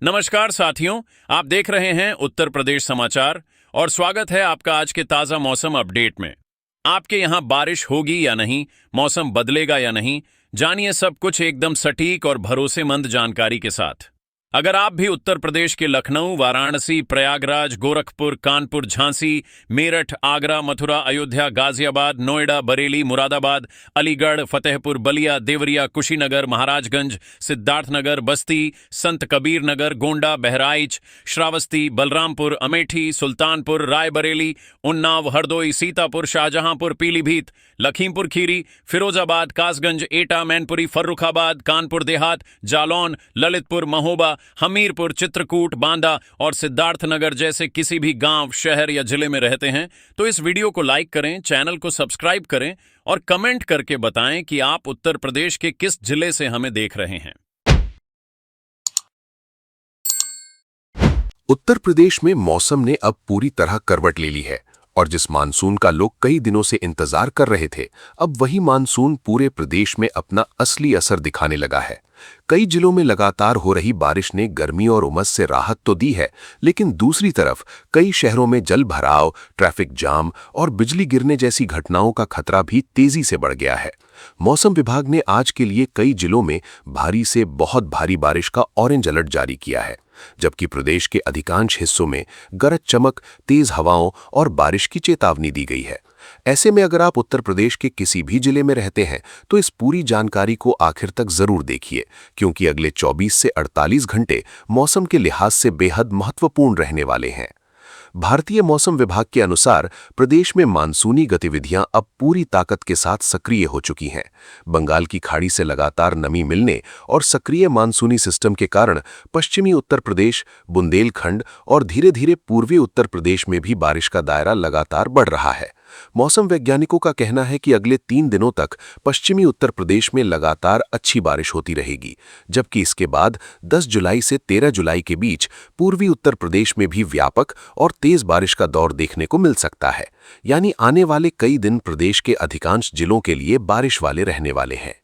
नमस्कार साथियों, आप देख रहे हैं उत्तर प्रदेश समाचार और स्वागत है आपका आज के ताजा मौसम अपडेट में। आपके यहां बारिश होगी या नहीं, मौसम बदलेगा या नहीं, जानिए सब कुछ एकदम सटीक और भरोसेमंद जानकारी के साथ। अगर आप भी उत्तर प्रदेश के लखनऊ, वाराणसी, प्रयागराज, गोरखपुर, कानपुर, झांसी, मेरठ, आगरा, मथुरा, अयोध्या, गाजियाबाद, नोएडा, बरेली, मुरादाबाद, अलीगढ़, फतेहपुर, बलिया, देवरिया, कुशीनगर, महाराजगंज, सिद्धार्थनगर, बस्ती, संत कबीर नगर, गोंडा, बहराइच, श्रावस्ती, बलरामपुर, अमेठी, सुल्तानपुर, रायबरेली, उन्नाव, हरदोई, सीतापुर, शाहजहांपुर, पीलीभीत, लखीमपुर खीरी, फिरोजाबाद, कासगंज, एटा, मैनपुरी, फर्रुखाबाद, कानपुर देहात, जालौन, ललितपुर, महोबा, हमीरपुर, चित्रकूट, बांदा और सिद्धार्थनगर जैसे किसी भी गांव, शहर या जिले में रहते हैं तो इस वीडियो को लाइक करें, चैनल को सब्सक्राइब करें और कमेंट करके बताएं कि आप उत्तर प्रदेश के किस जिले से हमें देख रहे हैं। उत्तर प्रदेश में मौसम ने अब पूरी तरह करवट ले ली है और जिस मानसून का लोग कई दिनों से इंतजार कर रहे थे, अब वही मानसून पूरे प्रदेश में अपना असली असर दिखाने लगा है। कई जिलों में लगातार हो रही बारिश ने गर्मी और उमस से राहत तो दी है, लेकिन दूसरी तरफ कई शहरों में जल भराव, ट्रैफिक जाम और बिजली गिरने जैसी घटनाओं का खतरा भी तेजी से बढ़ गया है। मौसम विभाग ने आज के लिए कई जिलों में भारी से बहुत भारी बारिश का ऑरेंज अलर्ट जारी किया है, जबकि प्रदेश के अधिकांश हिस्सों में गरज चमक, तेज हवाओं और बारिश की चेतावनी दी गई है। ऐसे में अगर आप उत्तर प्रदेश के किसी भी जिले में रहते हैं तो इस पूरी जानकारी को आखिर तक जरूर देखिए, क्योंकि अगले 24 से 48 घंटे मौसम के लिहाज से बेहद महत्वपूर्ण रहने वाले हैं। भारतीय मौसम विभाग के अनुसार प्रदेश में मानसूनी गतिविधियां अब पूरी ताकत के साथ सक्रिय हो चुकी हैं। बंगाल की खाड़ी से लगातार नमी मिलने और सक्रिय मानसूनी सिस्टम के कारण पश्चिमी उत्तर प्रदेश, बुंदेलखंड और धीरे धीरे पूर्वी उत्तर प्रदेश में भी बारिश का दायरा लगातार बढ़ रहा है। मौसम वैज्ञानिकों का कहना है कि अगले 3 दिनों तक पश्चिमी उत्तर प्रदेश में लगातार अच्छी बारिश होती रहेगी, जबकि इसके बाद 10 जुलाई से 13 जुलाई के बीच पूर्वी उत्तर प्रदेश में भी व्यापक और तेज बारिश का दौर देखने को मिल सकता है। यानी आने वाले कई दिन प्रदेश के अधिकांश जिलों के लिए बारिश वाले रहने वाले हैं।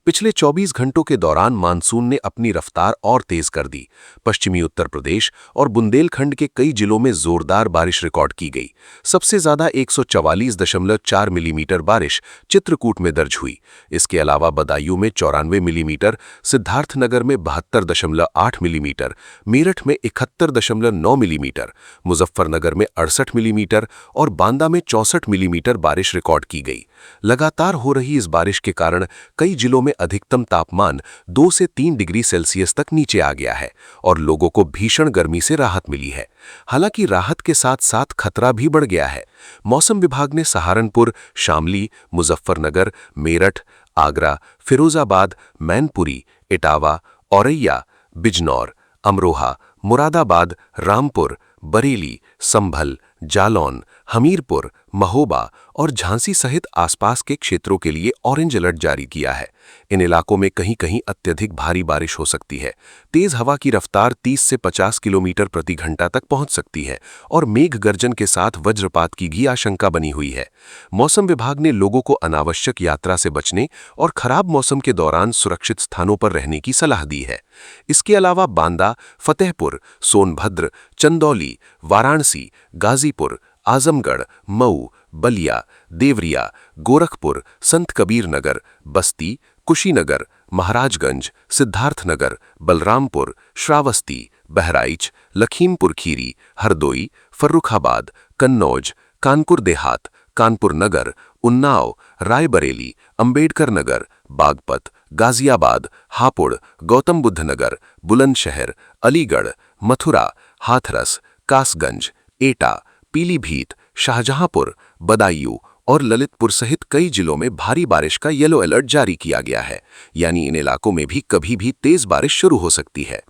पिछले 24 घंटों के दौरान मानसून ने अपनी रफ्तार और तेज कर दी। पश्चिमी उत्तर प्रदेश और बुंदेलखंड के कई जिलों में जोरदार बारिश रिकॉर्ड की गई। सबसे ज्यादा 144.4 मिलीमीटर बारिश चित्रकूट में दर्ज हुई। इसके अलावा बदायूं में 94 मिलीमीटर, सिद्धार्थनगर में 72.8 मिलीमीटर, मेरठ में 71.9 मिलीमीटर, मुजफ्फरनगर में 68 मिलीमीटर और बांदा में 64 मिलीमीटर बारिश रिकॉर्ड की गई। लगातार हो रही इस बारिश के कारण कई जिलों में अधिकतम तापमान 2 से 3 डिग्री सेल्सियस तक नीचे आ गया है और लोगों को भीषण गर्मी से राहत मिली है। हालांकि राहत के साथ साथ खतरा भी बढ़ गया है। मौसम विभाग ने सहारनपुर, शामली, मुजफ्फरनगर, मेरठ, आगरा, फिरोजाबाद, मैनपुरी, इटावा, औरैया, बिजनौर, अमरोहा, मुरादाबाद, रामपुर, बरेली, संभल, जालौन, हमीरपुर, महोबा और झांसी सहित आसपास के क्षेत्रों के लिए ऑरेंज अलर्ट जारी किया है। इन इलाकों में कहीं कहीं अत्यधिक भारी बारिश हो सकती है। तेज हवा की रफ्तार 30 से 50 किलोमीटर प्रति घंटा तक पहुंच सकती है और मेघ गर्जन के साथ वज्रपात की भी आशंका बनी हुई है। मौसम विभाग ने लोगों को अनावश्यक यात्रा से बचने और खराब मौसम के दौरान सुरक्षित स्थानों पर रहने की सलाह दी है। इसके अलावा बांदा, फतेहपुर, सोनभद्र, चंदौली, वाराणसी, गाजीपुर, आजमगढ़, मऊ, बलिया, देवरिया, गोरखपुर, संत कबीर नगर, बस्ती, कुशीनगर, महाराजगंज, सिद्धार्थनगर, बलरामपुर, श्रावस्ती, बहराइच, लखीमपुर खीरी, हरदोई, फर्रुखाबाद, कन्नौज, कानपुर देहात, कानपुर नगर, उन्नाव, रायबरेली, अंबेडकर नगर, बागपत, गाजियाबाद, हापुड़, गौतम बुद्ध नगर, बुलंदशहर, अलीगढ़, मथुरा, हाथरस, कासगंज, एटा, पीलीभीत, शाहजहांपुर, बदायूं और ललितपुर सहित कई जिलों में भारी बारिश का येलो अलर्ट जारी किया गया है। यानी इन इलाकों में भी कभी भी तेज बारिश शुरू हो सकती है।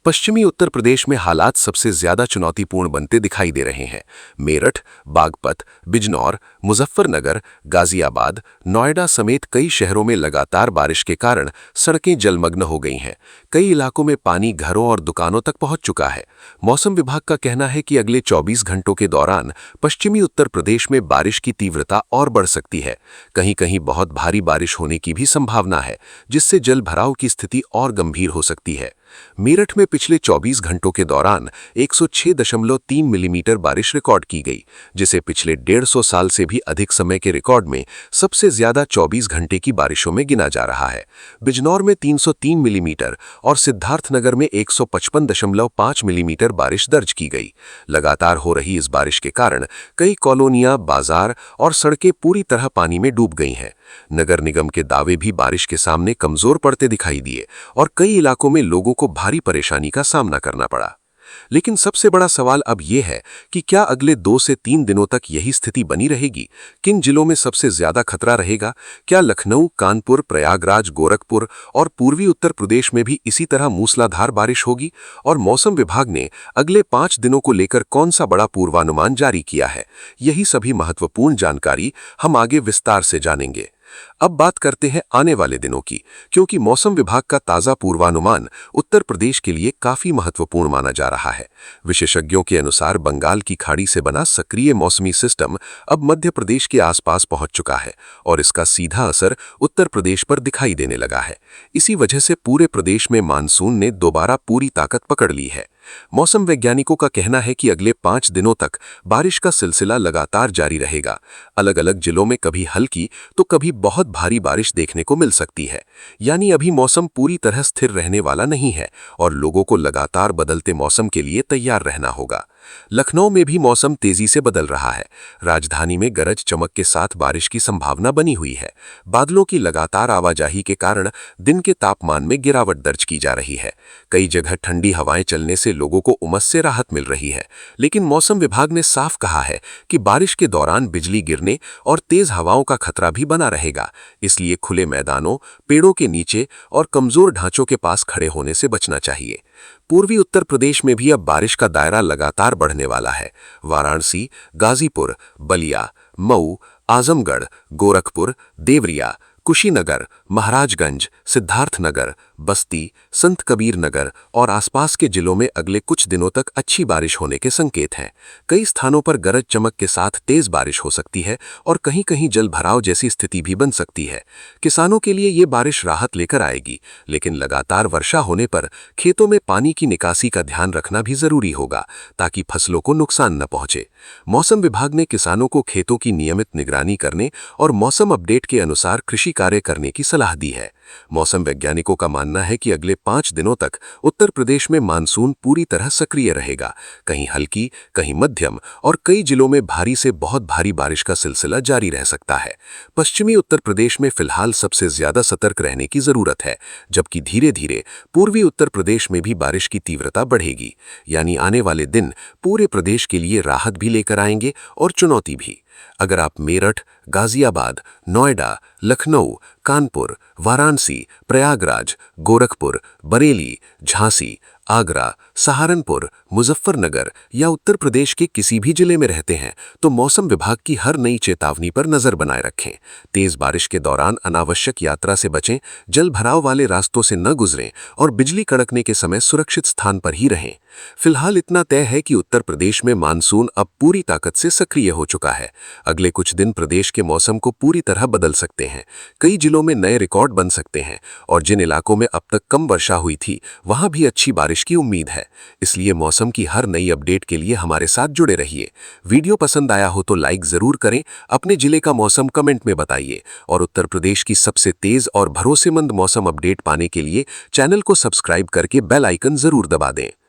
पश्चिमी उत्तर प्रदेश में हालात सबसे ज्यादा चुनौतीपूर्ण बनते दिखाई दे रहे हैं। मेरठ, बागपत, बिजनौर, मुजफ्फरनगर, गाजियाबाद, नोएडा समेत कई शहरों में लगातार बारिश के कारण सड़कें जलमग्न हो गई हैं। कई इलाकों में पानी घरों और दुकानों तक पहुंच चुका है। मौसम विभाग का कहना है कि अगले 24 घंटों के दौरान पश्चिमी उत्तर प्रदेश में बारिश की तीव्रता और बढ़ सकती है। कहीं कहीं बहुत भारी बारिश होने की भी संभावना है, जिससे जल भराव की स्थिति और गंभीर हो सकती है। मेरठ में पिछले 24 घंटों के दौरान 106.3 मिलीमीटर बारिश रिकॉर्ड की गई, जिसे पिछले 150 साल से भी अधिक समय के रिकॉर्ड में सबसे ज्यादा 24 घंटे की बारिशों में गिना जा रहा है। बिजनौर में 303 मिलीमीटर और सिद्धार्थनगर में 155.5 मिलीमीटर बारिश दर्ज की गई। लगातार हो रही इस बारिश के कारण कई कॉलोनियां, बाजार और सड़कें पूरी तरह पानी में डूब गई हैं। नगर निगम के दावे भी बारिश के सामने कमजोर पड़ते दिखाई दिए और कई इलाकों में लोगों को भारी परेशानी का सामना करना पड़ा। लेकिन सबसे बड़ा सवाल अब यह है कि क्या अगले 2 से 3 दिनों तक यही स्थिति बनी रहेगी? किन जिलों में सबसे ज्यादा खतरा रहेगा? क्या लखनऊ, कानपुर, प्रयागराज, गोरखपुर और पूर्वी उत्तर प्रदेश में भी इसी तरह मूसलाधार बारिश होगी? और मौसम विभाग ने अगले 5 दिनों को लेकर कौन सा बड़ा पूर्वानुमान जारी किया है? यही सभी महत्वपूर्ण जानकारी हम आगे विस्तार से जानेंगे। अब बात करते हैं आने वाले दिनों की, क्योंकि मौसम विभाग का ताजा पूर्वानुमान उत्तर प्रदेश के लिए काफी महत्वपूर्ण माना जा रहा है। विशेषज्ञों के अनुसार बंगाल की खाड़ी से बना सक्रिय मौसमी सिस्टम अब मध्य प्रदेश के आसपास पहुंच चुका है और इसका सीधा असर उत्तर प्रदेश पर दिखाई देने लगा है। इसी वजह से पूरे प्रदेश में मानसून ने दोबारा पूरी ताकत पकड़ ली है। मौसम वैज्ञानिकों का कहना है कि अगले 5 दिनों तक बारिश का सिलसिला लगातार जारी रहेगा। अलग अलग जिलों में कभी हल्की तो कभी बहुत भारी बारिश देखने को मिल सकती है। यानी अभी मौसम पूरी तरह स्थिर रहने वाला नहीं है और लोगों को लगातार बदलते मौसम के लिए तैयार रहना होगा। लखनऊ में भी मौसम तेजी से बदल रहा है। राजधानी में गरज चमक के साथ बारिश की संभावना बनी हुई है। बादलों की लगातार आवाजाही के कारण दिन के तापमान में गिरावट दर्ज की जा रही है। कई जगह ठंडी हवाएं चलने से लोगों को उमस से राहत मिल रही है। लेकिन मौसम विभाग ने साफ कहा है कि बारिश के दौरान बिजली गिरने और तेज हवाओं का खतरा भी बना रहेगा। इसलिए खुले मैदानों, पेड़ों के नीचे और कमजोर ढांचों के पास खड़े होने से बचना चाहिए। पूर्वी उत्तर प्रदेश में भी अब बारिश का दायरा लगातार बढ़ने वाला है। वाराणसी, गाजीपुर, बलिया, मऊ, आजमगढ़, गोरखपुर, देवरिया, कुशीनगर, महाराजगंज, सिद्धार्थनगर, बस्ती, संत कबीर नगर और आसपास के जिलों में अगले कुछ दिनों तक अच्छी बारिश होने के संकेत हैं। कई स्थानों पर गरज चमक के साथ तेज बारिश हो सकती है और कहीं-कहीं जल भराव जैसी स्थिति भी बन सकती है। किसानों के लिए ये बारिश राहत लेकर आएगी, लेकिन लगातार वर्षा होने पर खेतों में पानी की निकासी का ध्यान रखना भी जरूरी होगा ताकि फसलों को नुकसान न पहुंचे। मौसम विभाग ने किसानों को खेतों की नियमित निगरानी करने और मौसम अपडेट के अनुसार कृषि कार्य करने की सलाह दी है। मौसम वैज्ञानिकों का मानना है कि अगले 5 दिनों तक उत्तर प्रदेश में मानसून पूरी तरह सक्रिय रहेगा। कहीं हल्की, कहीं मध्यम और कई जिलों में भारी से बहुत भारी बारिश का सिलसिला जारी रह सकता है। पश्चिमी उत्तर प्रदेश में फिलहाल सबसे ज्यादा सतर्क रहने की जरूरत है, जबकि धीरे धीरे पूर्वी उत्तर प्रदेश में भी बारिश की तीव्रता बढ़ेगी। यानी आने वाले दिन पूरे प्रदेश के लिए राहत भी लेकर आएंगे और चुनौती भी। अगर आप मेरठ, गाजियाबाद, नोएडा, लखनऊ, कानपुर, वाराणसी, प्रयागराज, गोरखपुर, बरेली, झांसी, आगरा, सहारनपुर, मुजफ्फरनगर या उत्तर प्रदेश के किसी भी जिले में रहते हैं तो मौसम विभाग की हर नई चेतावनी पर नजर बनाए रखें। तेज बारिश के दौरान अनावश्यक यात्रा से बचें, जल भराव वाले रास्तों से न गुजरें और बिजली कड़कने के समय सुरक्षित स्थान पर ही रहें। फिलहाल इतना तय है कि उत्तर प्रदेश में मानसून अब पूरी ताकत से सक्रिय हो चुका है। अगले कुछ दिन प्रदेश के मौसम को पूरी तरह बदल सकते हैं। कई जिलों में नए रिकॉर्ड बन सकते हैं और जिन इलाकों में अब तक कम वर्षा हुई थी वहां भी अच्छी बारिश की उम्मीद है। इसलिए मौसम की हर नई अपडेट के लिए हमारे साथ जुड़े रहिए। वीडियो पसंद आया हो तो लाइक जरूर करें, अपने जिले का मौसम कमेंट में बताइए और उत्तर प्रदेश की सबसे तेज और भरोसेमंद मौसम अपडेट पाने के लिए चैनल को सब्सक्राइब करके बेल आइकन जरूर दबा दें।